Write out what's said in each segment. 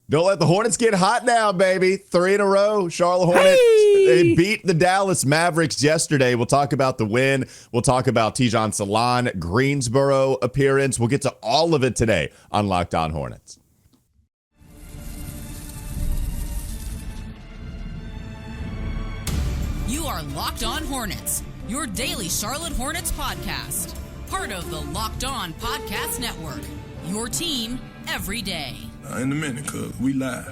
Don't let the Hornets get hot now, baby. 3 in a row. Charlotte Hornets, They beat the Dallas Mavericks yesterday. We'll talk about the win. We'll talk about Tidjane Salaun, Greensboro appearance. We'll get to all of it today on Locked On Hornets. You are Locked On Hornets, your daily Charlotte Hornets podcast. Part of the Locked On Podcast Network, your team every day. In a minute, cuz we live.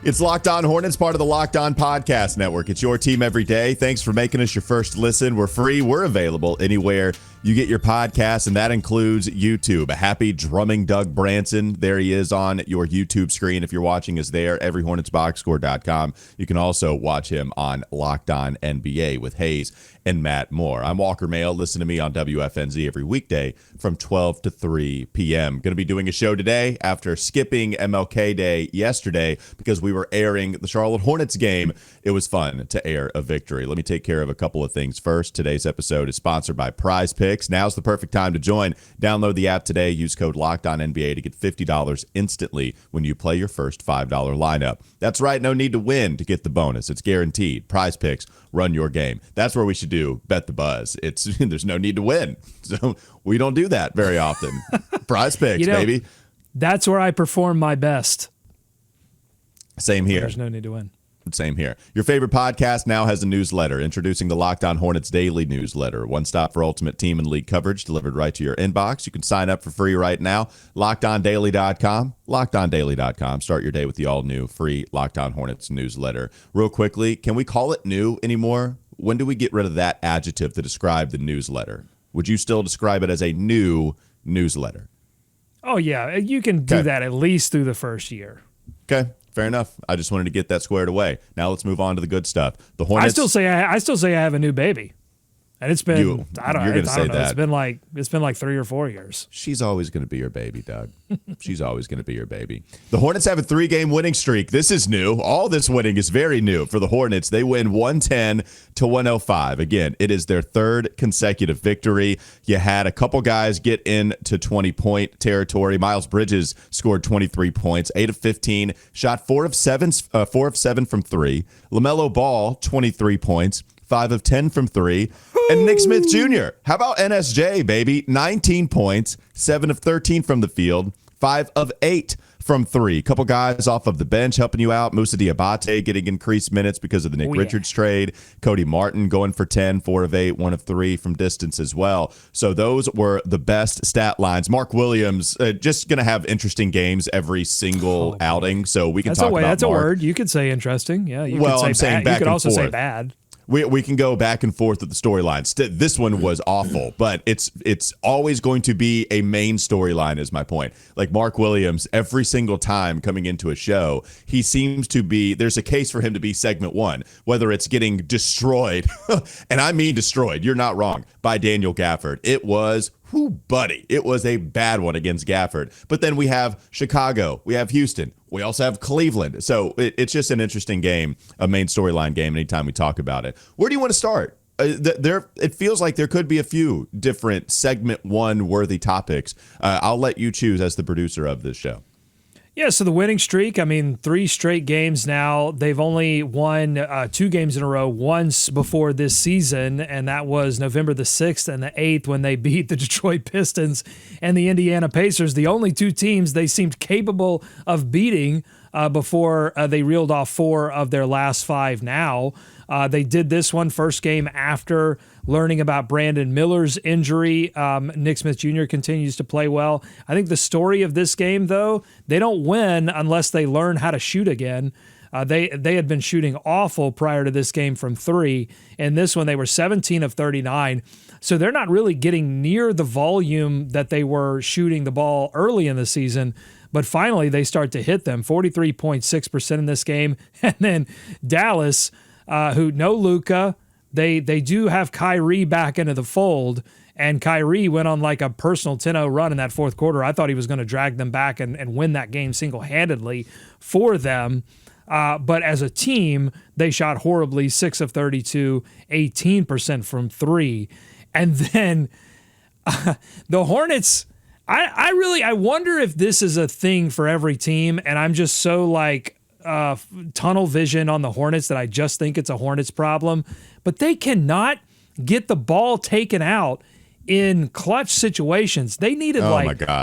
It's Locked On Hornets, part of the Locked On Podcast Network. It's your team every day. Thanks for making us your first listen. We're free. We're available anywhere you get your podcasts, and that includes YouTube. A happy drumming Doug Branson. There he is on your YouTube screen. If you're watching us there, everyhornetsboxscore.com. You can also watch him on Locked On NBA with Hayes and Matt Moore. I'm Walker Mail. Listen to me on WFNZ every weekday from 12 to 3 p.m. Going to be doing a show today after skipping MLK Day yesterday because we were airing the Charlotte Hornets game. It was fun to air a victory. Let me take care of a couple of things first. Today's episode is sponsored by Prize Picks. Now's the perfect time to join. Download the app today. Use code LOCKEDONNBA to get $50 instantly when you play your first $5 lineup. That's right. No need to win to get the bonus. It's guaranteed. Prize Picks. Run your game. That's where we should do Bet the Buzz. There's no need to win. So we don't do that very often. Prize Picks, baby. That's where I perform my best. Same here. There's no need to win. Same here. Your favorite podcast now has a newsletter. Introducing the Locked On Hornets Daily Newsletter. One stop for ultimate team and league coverage delivered right to your inbox. You can sign up for free right now. LockedOnDaily.com. LockedOnDaily.com. Start your day with the all-new free Locked On Hornets newsletter. Real quickly, can we call it new anymore? When do we get rid of that adjective to describe the newsletter? Would you still describe it as a new newsletter? Oh, yeah. You can do that at least through the first year. Okay. Fair enough. I just wanted to get that squared away. Now let's move on to the good stuff. The Hornets. I still say I have a new baby, and it's been You're going to say that. It's been like 3 or 4 years. She's always going to be your baby, Doug. She's always going to be your baby. The Hornets have a 3-game winning streak. This is new. All this winning is very new for the Hornets. They win 110-105. Again, it is their 3rd consecutive victory. You had a couple guys get into 20-point territory. Miles Bridges scored 23 points, 8 of 15, shot 4 of 7 from 3. LaMelo Ball, 23 points, 5 of 10 from 3. And Nick Smith Jr. How about NSJ, baby? 19 points, 7 of 13 from the field, 5 of 8 from 3. Couple guys off of the bench helping you out. Moussa Diabate getting increased minutes because of the Nick Richards trade. Cody Martin going for 10, 4 of 8, 1 of 3 from distance as well. So those were the best stat lines. Mark Williams just going to have interesting games every single outing. So we can talk about That's Mark. A word. You could say interesting. Yeah. I'm saying back and forth. You could also say bad. We can go back and forth with the storylines. This one was awful, but it's always going to be a main storyline is my point. Like Mark Williams, every single time coming into a show, he seems to be, there's a case for him to be segment 1, whether it's getting destroyed, and I mean destroyed, you're not wrong, by Daniel Gafford. It was, buddy, it was a bad one against Gafford. But then we have Chicago, we have Houston, we also have Cleveland. So it's just an interesting game, a main storyline game anytime we talk about it. Where do you want to start? It feels like there could be a few different segment 1 worthy topics. I'll let you choose as the producer of this show. Yeah, so the winning streak, 3 straight games now. They've only won 2 games in a row once before this season, and that was November the 6th and the 8th when they beat the Detroit Pistons and the Indiana Pacers, the only 2 teams they seemed capable of beating before they reeled off 4 of their last 5 now. They did this one first game after learning about Brandon Miller's injury. Nick Smith Jr. continues to play well. I think the story of this game, though, they don't win unless they learn how to shoot again. They had been shooting awful prior to this game from 3. And this one, they were 17 of 39. So they're not really getting near the volume that they were shooting the ball early in the season. But finally, they start to hit them, 43.6% in this game. And then Dallas, who no Luka, they do have Kyrie back into the fold, and Kyrie went on like a personal 10-0 run in that fourth quarter. I thought he was going to drag them back and win that game single-handedly for them. But as a team, they shot horribly, 6 of 32, 18% from 3. And then the Hornets, I wonder if this is a thing for every team, and I'm just so like tunnel vision on the Hornets that I just think it's a Hornets problem. But they cannot get the ball taken out in clutch situations. They needed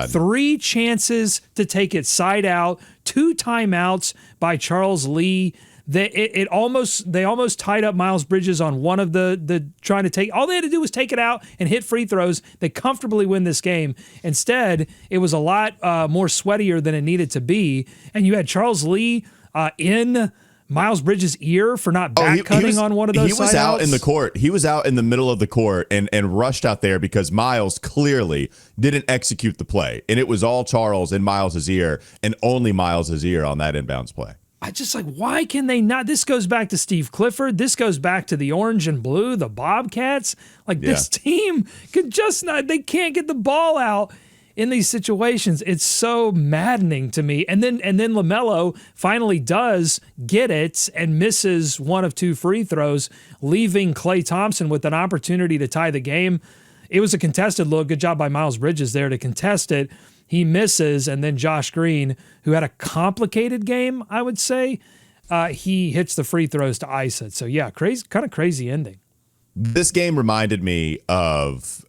3 chances to take it side out, 2 timeouts by Charles Lee. They almost tied up Miles Bridges on one of the trying to take. All they had to do was take it out and hit free throws. They comfortably win this game. Instead, it was a lot more sweatier than it needed to be. And you had Charles Lee in Miles Bridges' ear for not back cutting on one of those. He was out in the court. He was out in the middle of the court and rushed out there because Miles clearly didn't execute the play. And it was all Charles in Miles' ear and only Miles' ear on that inbounds play. I just like, why can they not? This goes back to Steve Clifford. This goes back to the orange and blue, the Bobcats. This team could just not, they can't get the ball out in these situations. It's so maddening to me. And then LaMelo finally does get it and misses one of 2 free throws, leaving Klay Thompson with an opportunity to tie the game. It was a contested look. Good job by Miles Bridges there to contest it. He misses, and then Josh Green, who had a complicated game, I would say, he hits the free throws to ice it. So, yeah, kind of crazy ending. This game reminded me of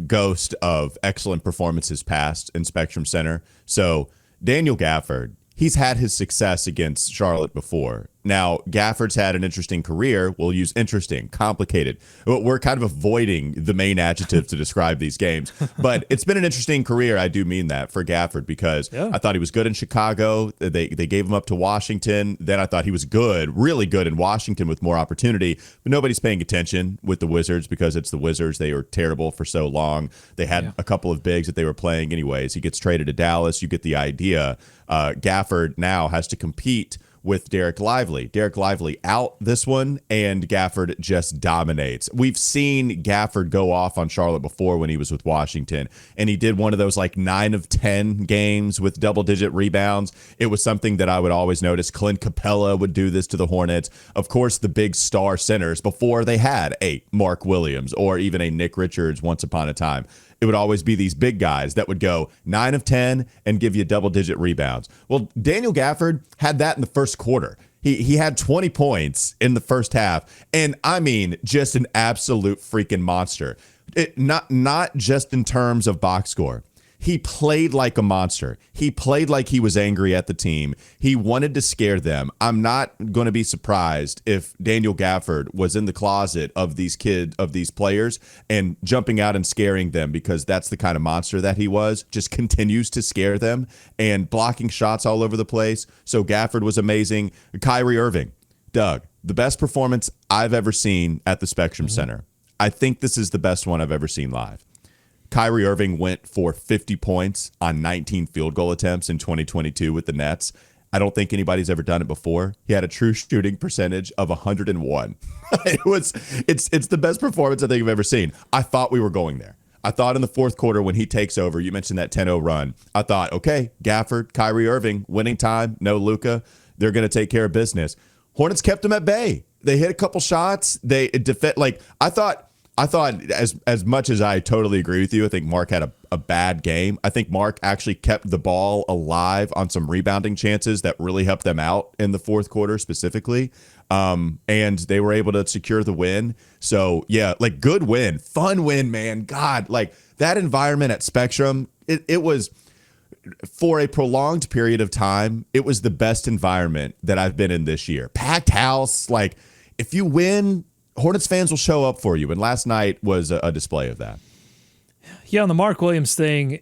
Ghost of excellent performances past in Spectrum Center. So Daniel Gafford, he's had his success against Charlotte before. Now, Gafford's had an interesting career. We'll use interesting, complicated. We're kind of avoiding the main adjective to describe these games. But it's been an interesting career. I do mean that for Gafford because I thought he was good in Chicago. They gave him up to Washington. Then I thought he was good, really good in Washington with more opportunity. But nobody's paying attention with the Wizards because it's the Wizards. They were terrible for so long. They had a couple of bigs that they were playing anyways. He gets traded to Dallas. You get the idea. Gafford now has to compete with Derek Lively. Derek Lively out this one, and Gafford just dominates. We've seen Gafford go off on Charlotte before when he was with Washington, and he did one of those 9 of 10 games with double-digit rebounds. It was something that I would always notice. Clint Capella would do this to the Hornets. Of course, the big star centers before they had a Mark Williams or even a Nick Richards once upon a time. It would always be these big guys that would go 9 of 10 and give you double-digit rebounds. Well, Daniel Gafford had that in the first quarter. He had 20 points in the first half, and I mean, just an absolute freaking monster. Not just in terms of box score. He played like a monster. He played like he was angry at the team. He wanted to scare them. I'm not going to be surprised if Daniel Gafford was in the closet of these players and jumping out and scaring them because that's the kind of monster that he was. Just continues to scare them and blocking shots all over the place. So Gafford was amazing. Kyrie Irving, Doug, the best performance I've ever seen at the Spectrum Center. I think this is the best one I've ever seen live. Kyrie Irving went for 50 points on 19 field goal attempts in 2022 with the Nets. I don't think anybody's ever done it before. He had a true shooting percentage of 101. It's the best performance I think I've ever seen. I thought we were going there. I thought in the fourth quarter when he takes over, you mentioned that 10-0 run. I thought, okay, Gafford, Kyrie Irving, winning time, no Luka. They're going to take care of business. Hornets kept him at bay. They hit a couple shots. They defend I thought as much as I totally agree with you, I think Mark had a bad game. I think Mark actually kept the ball alive on some rebounding chances that really helped them out in the fourth quarter specifically. And they were able to secure the win. So, yeah, good win. Fun win, man. God, that environment at Spectrum, it was, for a prolonged period of time, it was the best environment that I've been in this year. Packed house. If you win, Hornets fans will show up for you, and last night was a display of that. Yeah, on the Mark Williams thing,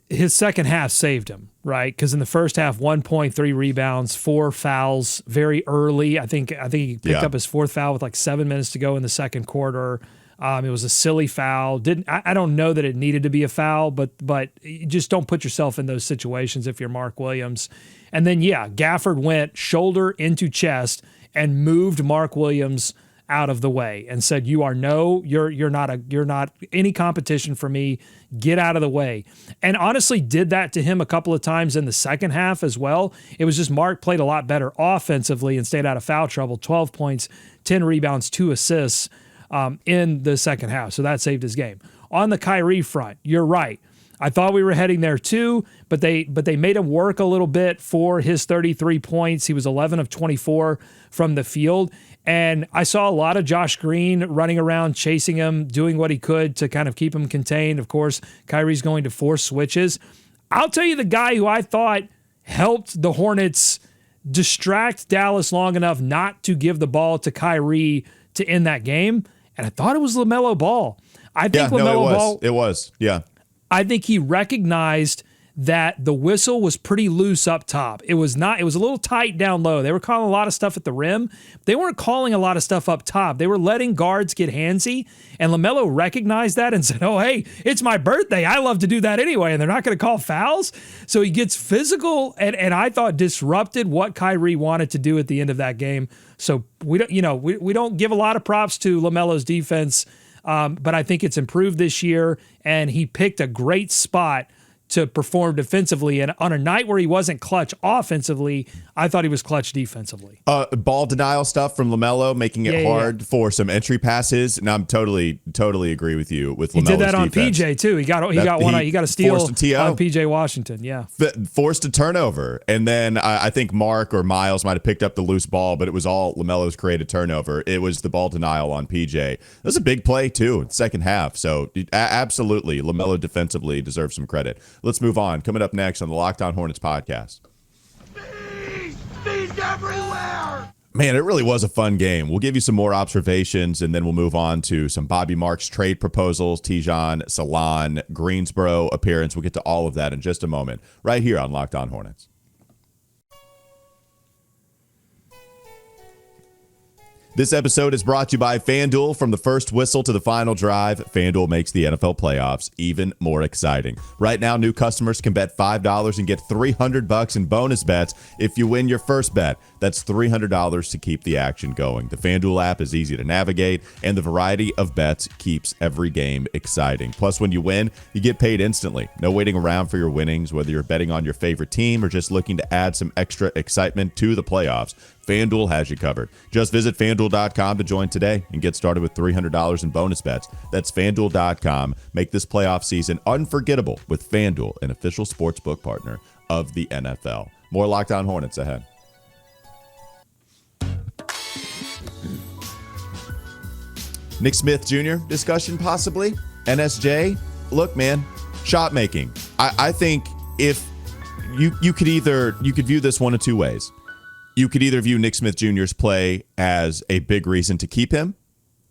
his second half saved him, right? Because in the first half, 1.3 rebounds, 4 fouls very early. I think he picked up his 4th foul with 7 minutes to go in the second quarter. It was a silly foul. I don't know that it needed to be a foul, but you just don't put yourself in those situations if you're Mark Williams. And then Gafford went shoulder into chest and moved Mark Williams out of the way and said, you're not any competition for me. Get out of the way. And honestly did that to him a couple of times in the second half as well. It was just Mark played a lot better offensively and stayed out of foul trouble. 12 points, 10 rebounds, 2 assists. in the second half. So that saved his game. On the Kyrie front, you're right. I thought we were heading there too, but they made him work a little bit for his 33 points. He was 11 of 24 from the field. And I saw a lot of Josh Green running around, chasing him, doing what he could to kind of keep him contained. Of course, Kyrie's going to force switches. I'll tell you the guy who I thought helped the Hornets distract Dallas long enough not to give the ball to Kyrie to end that game. And I thought it was LaMelo Ball. I think LaMelo Ball. It was. Yeah. I think he recognized that the whistle was pretty loose up top. It was not. It was a little tight down low. They were calling a lot of stuff at the rim. They weren't calling a lot of stuff up top. They were letting guards get handsy, and LaMelo recognized that and said, "Oh, hey, it's my birthday. I love to do that anyway, and they're not going to call fouls." So he gets physical, and I thought disrupted what Kyrie wanted to do at the end of that game. So we don't give a lot of props to LaMelo's defense. But I think it's improved this year, and he picked a great spot to perform defensively. And on a night where he wasn't clutch offensively, I thought he was clutch defensively. Ball denial stuff from LaMelo, making it hard for some entry passes. And I'm totally agree with you with LaMelo's He did that on defense. PJ too. He got a steal on PJ Washington. Yeah, forced a turnover, and then I think Mark or Miles might have picked up the loose ball, but it was all LaMelo's created turnover. It was the ball denial on PJ. That was a big play too in the second half. So absolutely, LaMelo defensively deserves some credit. Let's move on. Coming up next on the Locked On Hornets podcast. Speed's everywhere! Man, it really was a fun game. We'll give you some more observations, and then we'll move on to some Bobby Marks trade proposals, Tidjane Salaun, Greensboro appearance. We'll get to all of that in just a moment, right here on Locked On Hornets. This episode is brought to you by FanDuel. From the first whistle to the final drive, FanDuel makes the NFL playoffs even more exciting. Right now, new customers can bet $5 and get $300 in bonus bets if you win your first bet. That's $300 to keep the action going. The FanDuel app is easy to navigate, and the variety of bets keeps every game exciting. Plus, when you win, you get paid instantly. No waiting around for your winnings, whether you're betting on your favorite team or just looking to add some extra excitement to the playoffs. FanDuel has you covered. Just visit FanDuel.com to join today and get started with $300 in bonus bets. That's FanDuel.com. Make this playoff season unforgettable with FanDuel, an official sportsbook partner of the NFL. More Locked On Hornets ahead. Nick Smith Jr. discussion possibly. NSJ. Look, man, shot making. I think if you could view this one of two ways. You could either view Nick Smith Jr.'s play as a big reason to keep him.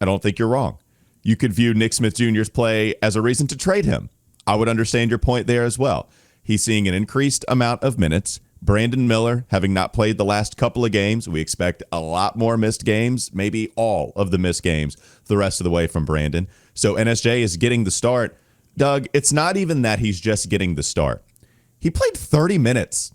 I don't think you're wrong. You could view Nick Smith Jr.'s play as a reason to trade him. I would understand your point there as well. He's seeing an increased amount of minutes. Brandon Miller, having not played the last couple of games, we expect a lot more missed games, maybe all of the missed games the rest of the way from Brandon. So NSJ is getting the start. Doug, it's not even that he's just getting the start. He played 30 minutes.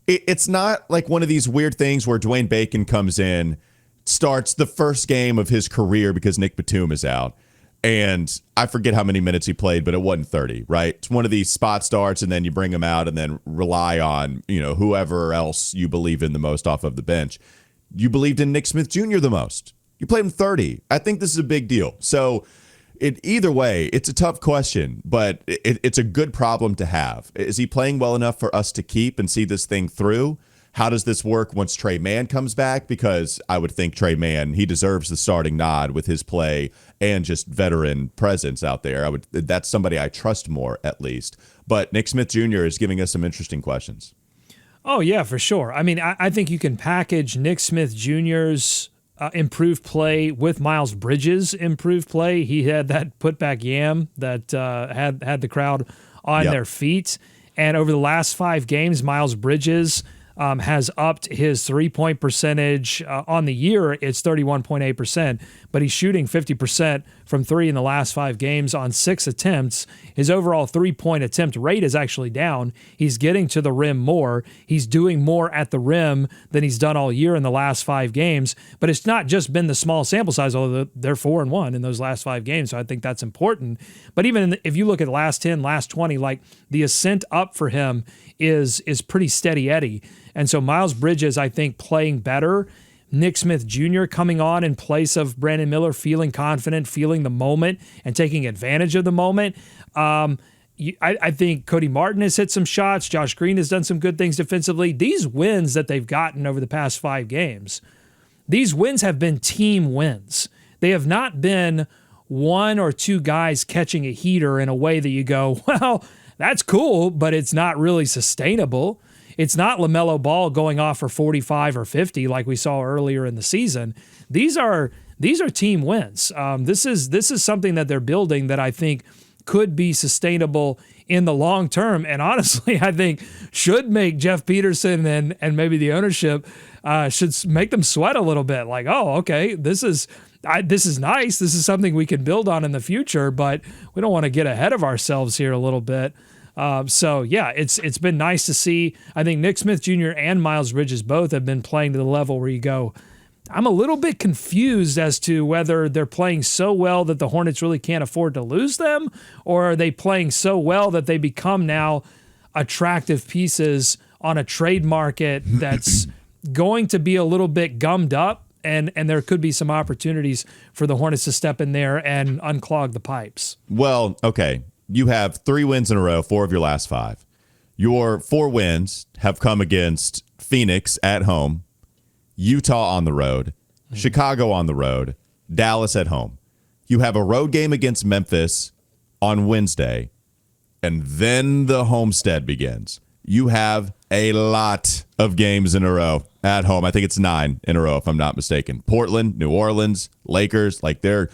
It's not like one of these weird things where Dwayne Bacon comes in, starts the first game of his career because Nick Batum is out. And I forget how many minutes he played, but it wasn't 30, right? It's one of these spot starts, and then you bring him out and then rely on, whoever else you believe in the most off of the bench. You believed in Nick Smith Jr. the most. You played him 30. I think this is a big deal. So either way, it's a tough question, but it's a good problem to have. Is he playing well enough for us to keep and see this thing through? How does this work once Trey Mann comes back? Because I would think Trey Mann, he deserves the starting nod with his play and just veteran presence out there. That's somebody I trust more, at least. But Nick Smith Jr. is giving us some interesting questions. Oh, yeah, for sure. I mean, I think you can package Nick Smith Jr.'s improved play with Miles Bridges' improved play. He had that putback yam that had the crowd on their feet. And over the last 5 games, Miles Bridges has upped his three-point percentage. On the year, it's 31.8%, but he's shooting 50% from three in the last 5 games on 6 attempts. His overall three-point attempt rate is actually down. He's getting to the rim more. He's doing more at the rim than he's done all year in the last 5 games, but it's not just been the small sample size, although they're 4-1 in those last 5 games, so I think that's important. But even if you look at the last 10, last 20, like the ascent up for him is pretty steady Eddie. And so Miles Bridges, I think, playing better Nick Smith Jr. coming on in place of Brandon Miller, feeling confident, feeling the moment, and taking advantage of the moment. I think Cody Martin has hit some shots. Josh Green has done some good things defensively. These wins that they've gotten over the past 5 games, these wins have been team wins. They have not been one or two guys catching a heater in a way that you go, well, that's cool, but it's not really sustainable. It's not LaMelo Ball going off for 45 or 50 like we saw earlier in the season. These are team wins. This is something that they're building that I think could be sustainable in the long term, and honestly, I think should make Jeff Peterson and maybe the ownership should make them sweat a little bit. Like, oh, okay, this is nice. This is something we can build on in the future, but we don't want to get ahead of ourselves here a little bit. So yeah, it's been nice to see. I think Nick Smith Jr. and Miles Bridges both have been playing to the level where you go, I'm a little bit confused as to whether they're playing so well that the Hornets really can't afford to lose them, or are they playing so well that they become now attractive pieces on a trade market that's going to be a little bit gummed up, and there could be some opportunities for the Hornets to step in there and unclog the pipes. Well, okay. You have 3 wins in a row, 4 of your last 5. Your 4 wins have come against Phoenix at home, Utah on the road, Chicago on the road, Dallas at home. You have a road game against Memphis on Wednesday, and then the homestand begins. You have a lot of games in a row at home. I think it's 9 in a row, if I'm not mistaken. Portland, New Orleans, Lakers, like they're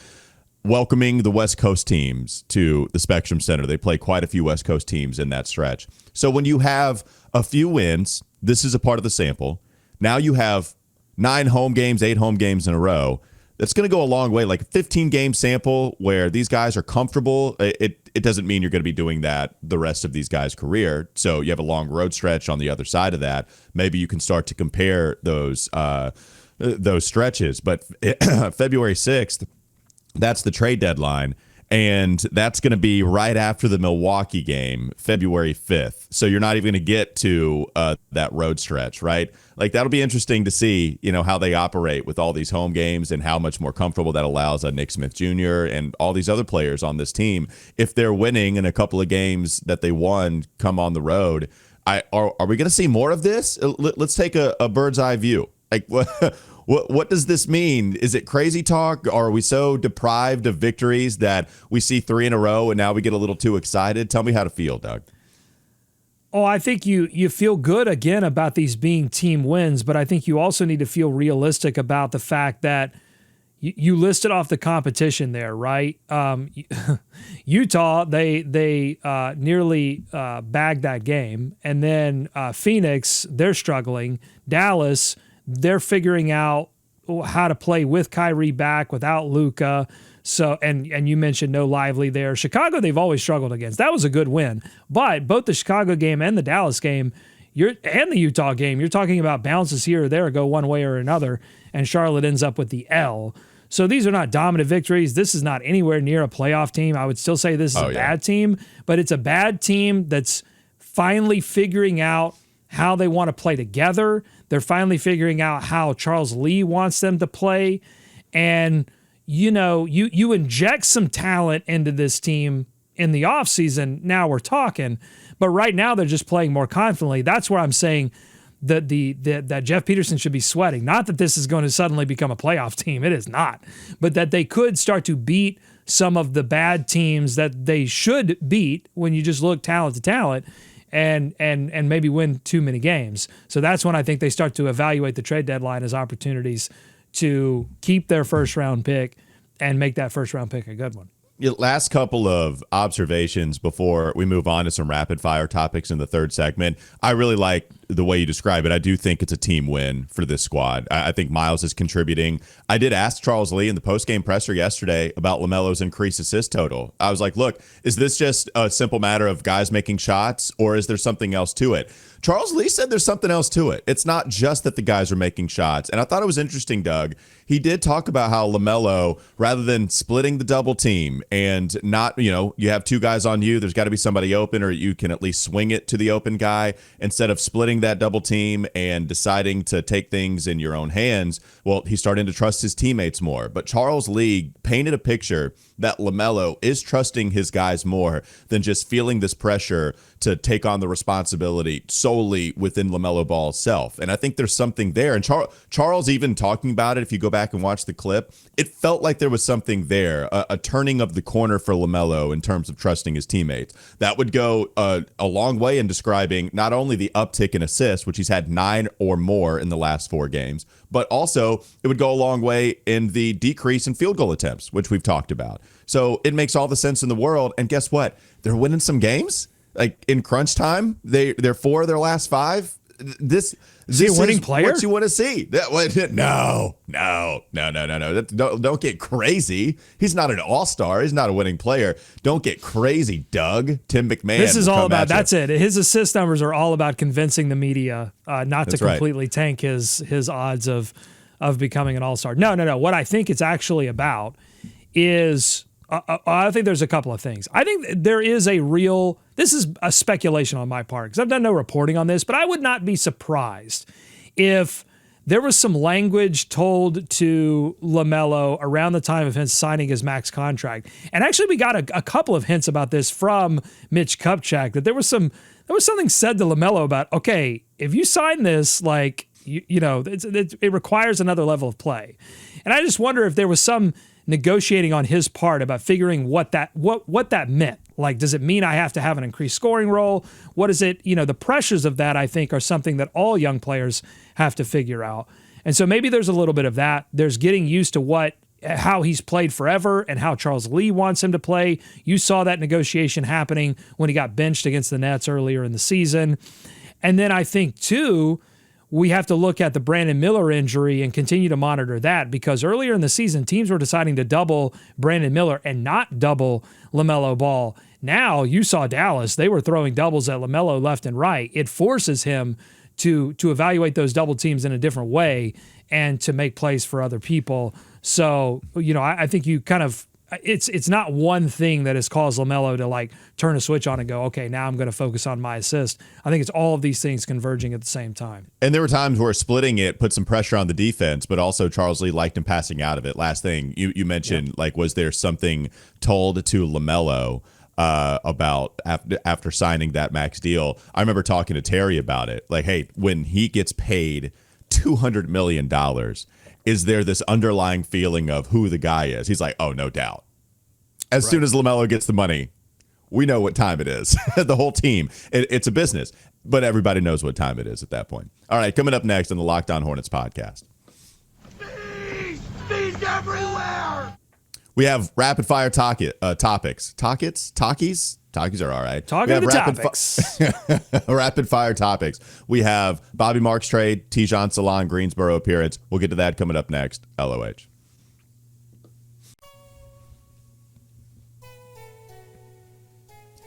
welcoming the West Coast teams to the Spectrum Center. They play quite a few West Coast teams in that stretch. So when you have a few wins, this is a part of the sample. Now you have 9 home games, 8 home games in a row. That's going to go a long way. Like a 15-game sample where these guys are comfortable, it doesn't mean you're going to be doing that the rest of these guys' career. So you have a long road stretch on the other side of that. Maybe you can start to compare those stretches. But February 6th, that's the trade deadline. And that's going to be right after the Milwaukee game, February 5th. So you're not even going to get to that road stretch, right? Like that'll be interesting to see, how they operate with all these home games and how much more comfortable that allows Nick Smith Jr. and all these other players on this team. If they're winning in a couple of games that they won, come on the road. Are we going to see more of this? Let's take a bird's eye view. Like What does this mean? Is it crazy talk? Or are we so deprived of victories that we see 3 in a row and now we get a little too excited? Tell me how to feel, Doug. Oh, I think you feel good again about these being team wins, but I think you also need to feel realistic about the fact that you listed off the competition there, right? Utah, they nearly bagged that game. And then Phoenix, they're struggling. Dallas, they're figuring out how to play with Kyrie back, without Luka. So, and you mentioned no Lively there. Chicago, they've always struggled against. That was a good win. But both the Chicago game and the Dallas game, and the Utah game, you're talking about bounces here or there, go one way or another, and Charlotte ends up with the L. So these are not dominant victories. This is not anywhere near a playoff team. I would still say this is a bad team, but it's a bad team that's finally figuring out how they want to play together. They're finally figuring out how Charles Lee wants them to play. And, you inject some talent into this team in the offseason. Now we're talking. But right now they're just playing more confidently. That's where I'm saying that that Jeff Peterson should be sweating. Not that this is going to suddenly become a playoff team. It is not. But that they could start to beat some of the bad teams that they should beat when you just look talent to talent. And maybe win too many games. So that's when I think they start to evaluate the trade deadline as opportunities to keep their first round pick and make that first round pick a good one. Last couple of observations before we move on to some rapid fire topics in the third segment. I really like the way you describe it. I do think it's a team win for this squad. I think Miles is contributing. I did ask Charles Lee in the postgame presser yesterday about LaMelo's increased assist total. I was like, look, is this just a simple matter of guys making shots, or is there something else to it? Charles Lee said there's something else to it. It's not just that the guys are making shots. And I thought it was interesting, Doug. He did talk about how LaMelo, rather than splitting the double team and not, you have 2 guys on you, there's got to be somebody open, or you can at least swing it to the open guy. Instead of splitting that double team and deciding to take things in your own hands, well, he's starting to trust his teammates more. But Charles Lee painted a picture that LaMelo is trusting his guys more than just feeling this pressure to take on the responsibility solely within LaMelo Ball's self. And I think there's something there. And Charles even talking about it, if you go back and watch the clip, it felt like there was something there, a turning of the corner for LaMelo in terms of trusting his teammates. That would go a long way in describing not only the uptick in assists, which he's had 9 or more in the last 4 games, but also it would go a long way in the decrease in field goal attempts, which we've talked about. So it makes all the sense in the world. And guess what? They're winning some games. Like in crunch time, they're 4 of their last 5. This is a winning player? What you want to see? No. Don't get crazy. He's not an all-star. He's not a winning player. Don't get crazy, Doug. Tim McMahon. This is all about. That's it. His assist numbers are all about convincing the media not to completely tank his odds of becoming an all-star. No. What I think it's actually about is. I think there's a couple of things. I think there is this is a speculation on my part because I've done no reporting on this, but I would not be surprised if there was some language told to LaMelo around the time of him signing his max contract. And actually we got a couple of hints about this from Mitch Kupchak, that there was something said to LaMelo about, okay, if you sign this, like, it requires another level of play. And I just wonder if there was some negotiating on his part about figuring what that meant. Like, does it mean I have to have an increased scoring role? What is it? The pressures of that, I think, are something that all young players have to figure out. And so maybe there's a little bit of that. There's getting used to how he's played forever and how Charles Lee wants him to play. You saw that negotiation happening when he got benched against the Nets earlier in the season. And then I think, too, we have to look at the Brandon Miller injury and continue to monitor that, because earlier in the season, teams were deciding to double Brandon Miller and not double LaMelo Ball. Now you saw Dallas, they were throwing doubles at LaMelo left and right. It forces him to evaluate those double teams in a different way and to make plays for other people. So, I think you kind of, it's not one thing that has caused LaMelo to like turn a switch on and go, okay, now I'm going to focus on my assist. I think it's all of these things converging at the same time. And there were times where splitting it put some pressure on the defense, but also Charles Lee liked him passing out of it. Last thing you mentioned, like, was there something told to LaMelo about after signing that max deal? I remember talking to Terry about it. Like, hey, when he gets paid $200 million, is there this underlying feeling of who the guy is? He's like, oh, no doubt. As soon as LaMelo gets the money, we know what time it is. The whole team. It's a business, but everybody knows what time it is at that point. All right, coming up next on the Locked On Hornets podcast. Bees everywhere! We have rapid fire topics. Talkies are all right. Talking the topics. Rapid fire topics. We have Bobby Marks trade, Tidjane Salaun, Greensboro appearance. We'll get to that coming up next. LOH.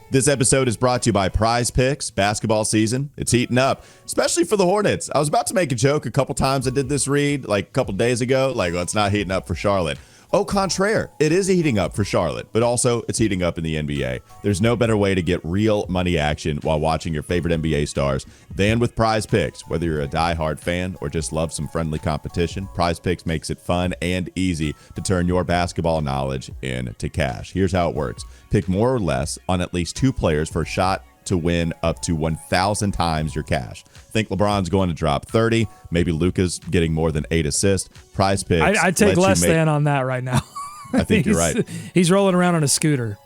This episode is brought to you by Prize Picks. Basketball season, it's heating up, especially for the Hornets. I was about to make a joke a couple times. I did this read like a couple days ago. Like, well, it's not heating up for Charlotte. Au contraire, it is heating up for Charlotte, but also it's heating up in the NBA. There's no better way to get real money action while watching your favorite NBA stars than with Prize Picks. Whether you're a diehard fan or just love some friendly competition, Prize Picks makes it fun and easy to turn your basketball knowledge into cash. Here's how it works. Pick more or less on at least 2 players for a shot to win up to 1,000 times your cash. Think LeBron's going to drop 30, maybe Luka's getting more than 8 assists. Prize Picks. I'd take less than on that right now. I think you're right. He's rolling around on a scooter.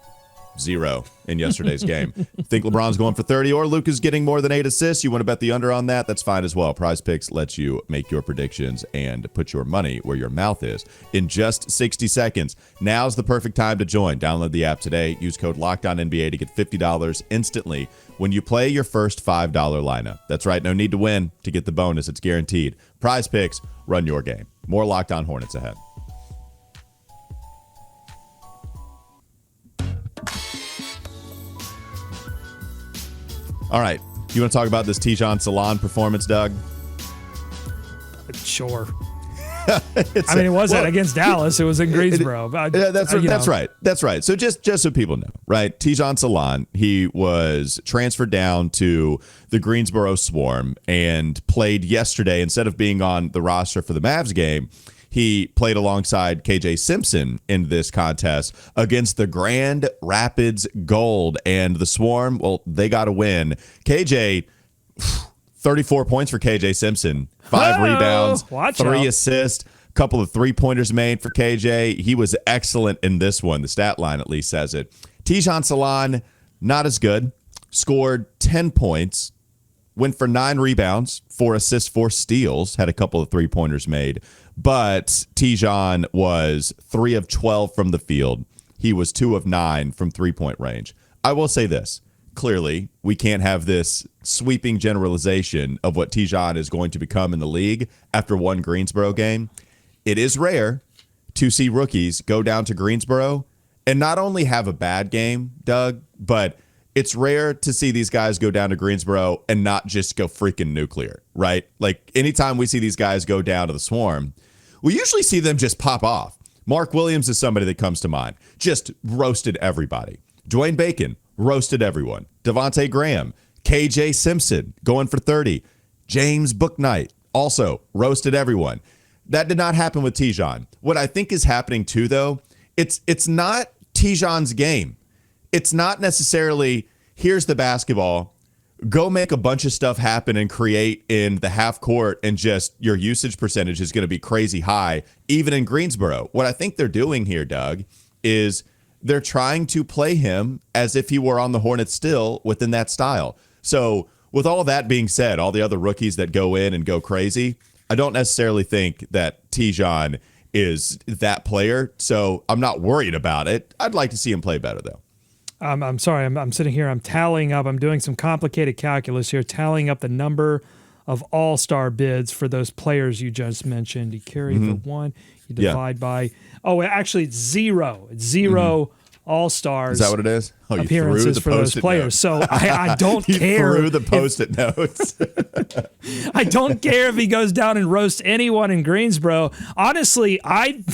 0 in yesterday's game. Think LeBron's going for 30 or Luka's getting more than 8 assists? You want to bet the under on that? That's fine as well. Prize Picks lets you make your predictions and put your money where your mouth is in just 60 seconds. Now's the perfect time to join. Download the app today. Use code LOCKEDONNBA to get $50 instantly when you play your first $5 lineup. That's right. No need to win to get the bonus. It's guaranteed. Prize Picks, run your game. More Locked On Hornets ahead. All right. You want to talk about this Tidjane Salaun performance, Doug? Sure. It wasn't against Dallas. It was in Greensboro. That's right. That's right. So just so people know, right? Tidjane Salaun, he was transferred down to the Greensboro Swarm and played yesterday. Instead of being on the roster for the Mavs game, he played alongside KJ Simpson in this contest against the Grand Rapids Gold. And the Swarm, well, they got to win. KJ, 34 points for KJ Simpson, 5 rebounds, 3 assists, a couple of three-pointers made for KJ. He was excellent in this one. The stat line at least says it. Tidjane Salaun, not as good. Scored 10 points, went for 9 rebounds, 4 assists, 4 steals, had a couple of three-pointers made. But Tidjane was 3 of 12 from the field. He was 2 of 9 from three-point range. I will say this. Clearly, we can't have this sweeping generalization of what Tidjane is going to become in the league after one Greensboro game. It is rare to see rookies go down to Greensboro and not only have a bad game, Doug, but it's rare to see these guys go down to Greensboro and not just go freaking nuclear, right? Like anytime we see these guys go down to the Swarm, we usually see them just pop off. Mark Williams is somebody that comes to mind. Just roasted everybody. Dwayne Bacon roasted everyone. Devontae Graham, KJ Simpson going for 30. James Bouknight also roasted everyone. That did not happen with Tidjane. What I think is happening too, though, it's not Tidjane's game. It's not necessarily, here's the basketball, go make a bunch of stuff happen and create in the half court, and just your usage percentage is going to be crazy high, even in Greensboro. What I think they're doing here, Doug, is they're trying to play him as if he were on the Hornets still within that style. So with all that being said, all the other rookies that go in and go crazy, I don't necessarily think that Tidjane is that player. So I'm not worried about it. I'd like to see him play better, though. I'm sorry. I'm sitting here. I'm tallying up. I'm doing some complicated calculus here, tallying up the number of all-star bids for those players you just mentioned. You carry for 1, you divide by. Oh, actually, it's 0. It's 0 all-stars. Is that what it is? Oh, you appearances threw the for those players. Notes. So I don't you care. Threw the post-it notes. I don't care if he goes down and roasts anyone in Greensboro. Honestly, I'm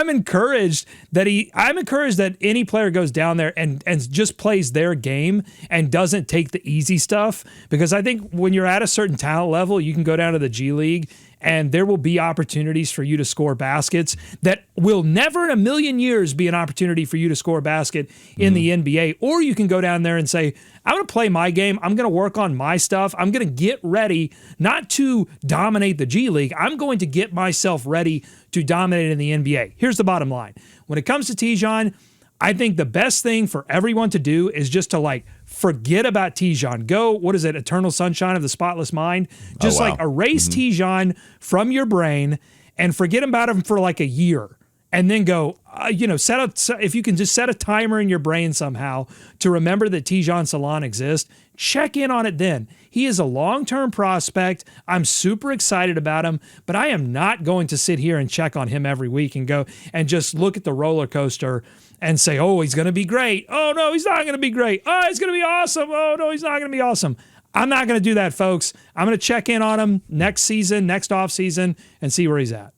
encouraged that any player goes down there and just plays their game and doesn't take the easy stuff, because I think when you're at a certain talent level, you can go down to the G League and there will be opportunities for you to score baskets that will never in a million years be an opportunity for you to score a basket in the NBA. Or you can go down there and say, I'm going to play my game. I'm going to work on my stuff. I'm going to get ready not to dominate the G League. I'm going to get myself ready to dominate in the NBA. Here's the bottom line. When it comes to Tidjane, I think the best thing for everyone to do is just to forget about Tidjane. Go, what is it, Eternal Sunshine of the Spotless Mind? Just erase Tidjane from your brain and forget about him for a year. And then go, if you can just set a timer in your brain somehow to remember that Tidjane Salaun exists, check in on it then. He is a long-term prospect. I'm super excited about him, but I am not going to sit here and check on him every week and go and just look at the roller coaster and say, oh, he's going to be great. Oh, no, he's not going to be great. Oh, he's going to be awesome. Oh, no, he's not going to be awesome. I'm not going to do that, folks. I'm going to check in on him next season, next offseason, and see where he's at.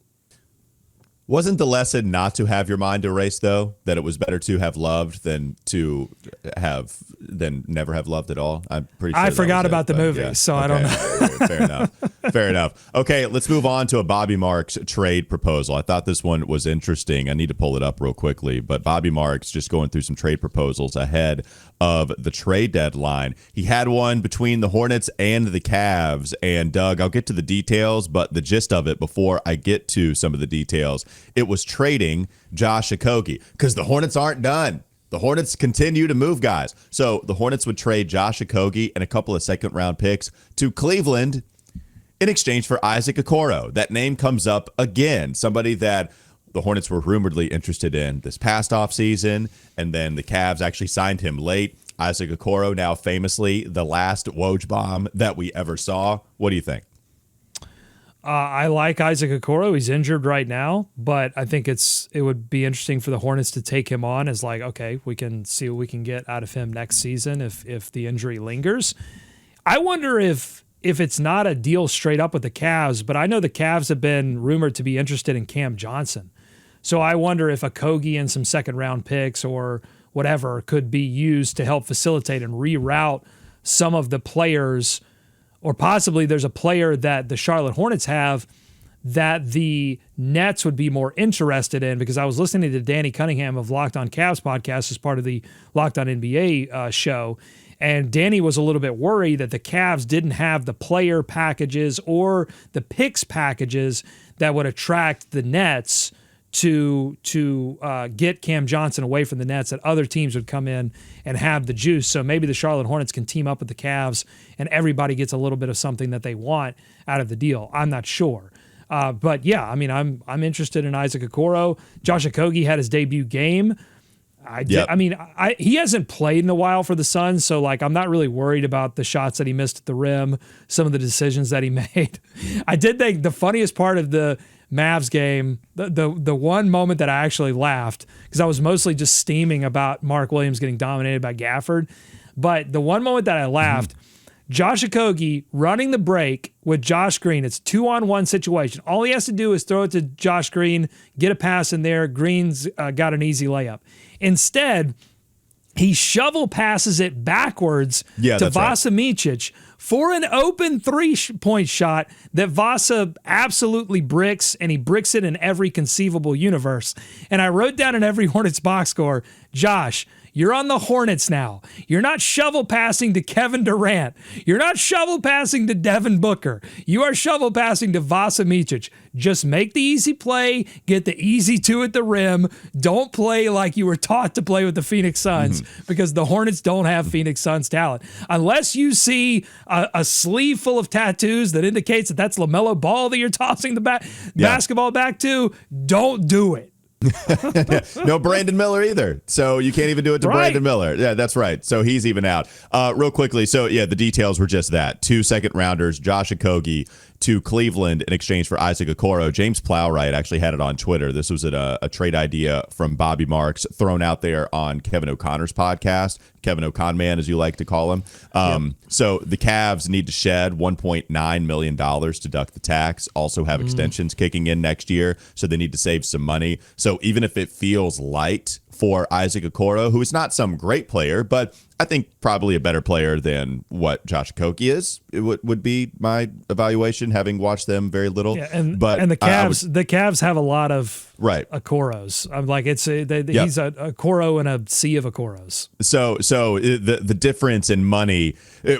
Wasn't the lesson not to have your mind erased, though? That it was better to have loved than never have loved at all? I'm pretty sure I forgot about the movie, so okay. I don't know. Fair enough. Fair enough. Okay, let's move on to a Bobby Marks trade proposal. I thought this one was interesting. I need to pull it up real quickly, but Bobby Marks just going through some trade proposals ahead of the trade deadline. He had one between the Hornets and the Cavs, and Doug, I'll get to the details, but the gist of it before I get to some of the details, it was trading Josh Okogie, because the Hornets aren't done. The Hornets continue to move guys. So the Hornets would trade Josh Okogie and a couple of second-round picks to Cleveland in exchange for Isaac Okoro. That name comes up again, somebody that the Hornets were rumoredly interested in this past offseason, and then the Cavs actually signed him late. Isaac Okoro, now famously the last Woj bomb that we ever saw. What do you think? I like Isaac Okoro. He's injured right now, but I think it would be interesting for the Hornets to take him on as okay, we can see what we can get out of him next season if the injury lingers. I wonder if it's not a deal straight up with the Cavs, but I know the Cavs have been rumored to be interested in Cam Johnson. So I wonder if Okogie and some second round picks or whatever could be used to help facilitate and reroute some of the players, or possibly there's a player that the Charlotte Hornets have that the Nets would be more interested in, because I was listening to Danny Cunningham of Locked On Cavs podcast as part of the Locked On NBA show, and Danny was a little bit worried that the Cavs didn't have the player packages or the picks packages that would attract the Nets to get Cam Johnson away from the Nets, that other teams would come in and have the juice. So maybe the Charlotte Hornets can team up with the Cavs and everybody gets a little bit of something that they want out of the deal. I'm not sure. But yeah, I mean, I'm interested in Isaac Okoro. Josh Okogie had his debut game. He hasn't played in a while for the Suns, so like I'm not really worried about the shots that he missed at the rim, some of the decisions that he made. I did think the funniest part of the Mavs game, the one moment that I actually laughed, because I was mostly just steaming about Mark Williams getting dominated by Gafford, but the one moment that I laughed, Josh Okogie running the break with Josh Green. It's a 2-on-1 situation. All he has to do is throw it to Josh Green, get a pass in there. Green's got an easy layup. Instead, he shovel passes it backwards to Vasa Micic for an open 3-point shot that Vasa absolutely bricks, and he bricks it in every conceivable universe. And I wrote down in every Hornets box score, Josh, you're on the Hornets now. You're not shovel passing to Kevin Durant. You're not shovel passing to Devin Booker. You are shovel passing to Vasa Micic. Just make the easy play, get the easy two at the rim. Don't play like you were taught to play with the Phoenix Suns, because the Hornets don't have Phoenix Suns talent. Unless you see a sleeve full of tattoos that indicates that that's LaMelo Ball that you're tossing the basketball back to, don't do it. No Brandon Miller either. So you can't even do it to Brandon Miller. Yeah, that's right. So he's even out. Real quickly. So yeah, the details were just that. 2 second-rounders, Josh Okogie to Cleveland in exchange for Isaac Okoro. James Plowright actually had it on Twitter. This was a trade idea from Bobby Marks thrown out there on Kevin O'Connor's podcast, Kevin O'Conman, as you like to call him. So the Cavs need to shed $1.9 million to duck the tax, also have extensions kicking in next year, so they need to save some money. So even if it feels light for Isaac Okoro, who is not some great player, but I think probably a better player than what Josh Okogie is, it would be my evaluation, having watched them very little. Yeah, and the the Cavs have a lot of Okoros. I'm like, he's a Okoro in a sea of Okoros. So the difference in money,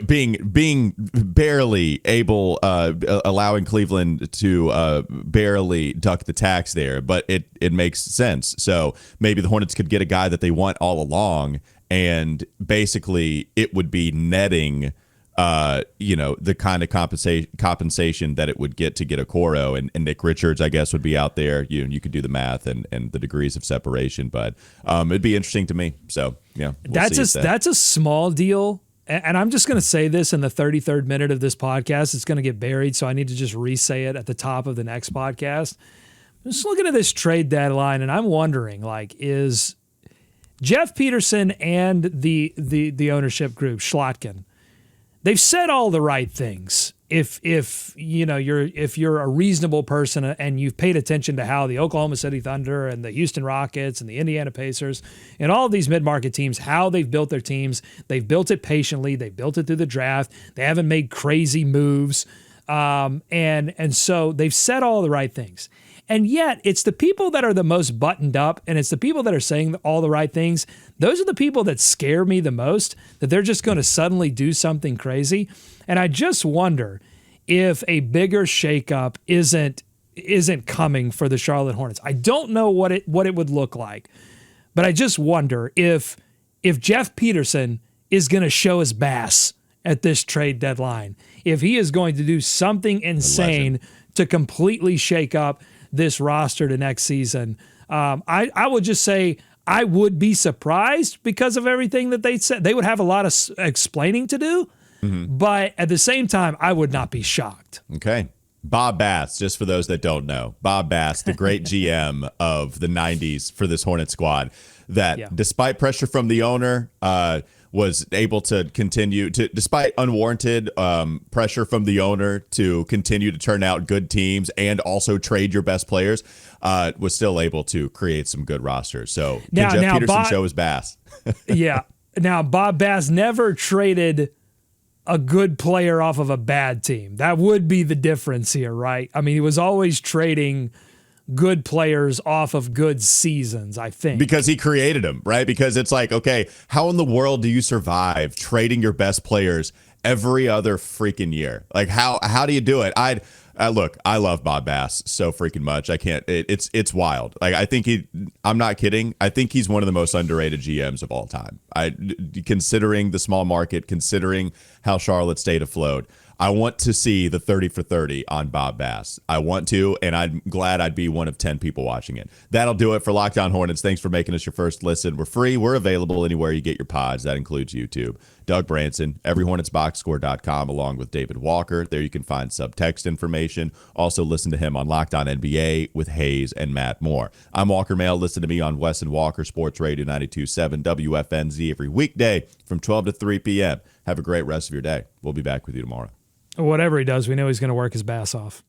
being barely able, allowing Cleveland to barely duck the tax there, but it makes sense. So maybe the Hornets could get a guy that they want all along, and basically it would be netting the kind of compensation that it would get to get Okoro, and Nick Richards, I guess, would be out there. You could do the math and the degrees of separation, but it'd be interesting to me. So yeah, that's a small deal. And I'm just going to say this in the 33rd minute of this podcast. It's going to get buried, so I need to just re-say it at the top of the next podcast. I'm just looking at this trade deadline, and I'm wondering, is Jeff Peterson and the ownership group, Schlotkin, they've said all the right things. If you're a reasonable person and you've paid attention to how the Oklahoma City Thunder and the Houston Rockets and the Indiana Pacers and all of these mid-market teams, how they've built their teams, they've built it patiently, they've built it through the draft, they haven't made crazy moves, and so they've said all the right things. And yet, it's the people that are the most buttoned up, and it's the people that are saying all the right things. Those are the people that scare me the most, that they're just going to suddenly do something crazy. And I just wonder if a bigger shakeup isn't coming for the Charlotte Hornets. I don't know what it would look like, but I just wonder if Jeff Peterson is going to show his bass at this trade deadline, if he is going to do something insane to completely shake up this roster to next season. I would just say I would be surprised because of everything that they said. They would have a lot of explaining to do, but at the same time, I would not be shocked. Okay. Bob Bass, just for those that don't know, Bob Bass, the great GM of the 90s for this Hornet squad, that despite pressure from the owner, was able to continue to, despite unwarranted pressure from the owner to continue to turn out good teams and also trade your best players, was still able to create some good rosters. So can Jeff Peterson show his Bass? Yeah. Now, Bob Bass never traded a good player off of a bad team. That would be the difference here, right? I mean, he was always trading good players off of good seasons, I think. Because he created them, right? Because it's like, okay, how in the world do you survive trading your best players every other freaking year? Like, how do you do it? Look, I love Bob Bass so freaking much. I can't, it's wild. Like, I think I'm not kidding. I think he's one of the most underrated GMs of all time. Considering the small market, considering how Charlotte stayed afloat, I want to see the 30 for 30 on Bob Bass. I want to, and I'm glad I'd be one of 10 people watching it. That'll do it for Locked On Hornets. Thanks for making us your first listen. We're free. We're available anywhere you get your pods. That includes YouTube. Doug Branson, everyhornetsboxscore.com, along with David Walker. There you can find subtext information. Also listen to him on Locked On NBA with Hayes and Matt Moore. I'm Walker Mail. Listen to me on Wes and Walker Sports Radio 92.7 WFNZ every weekday from 12 to 3 p.m. Have a great rest of your day. We'll be back with you tomorrow. Whatever he does, we know he's going to work his Bass off.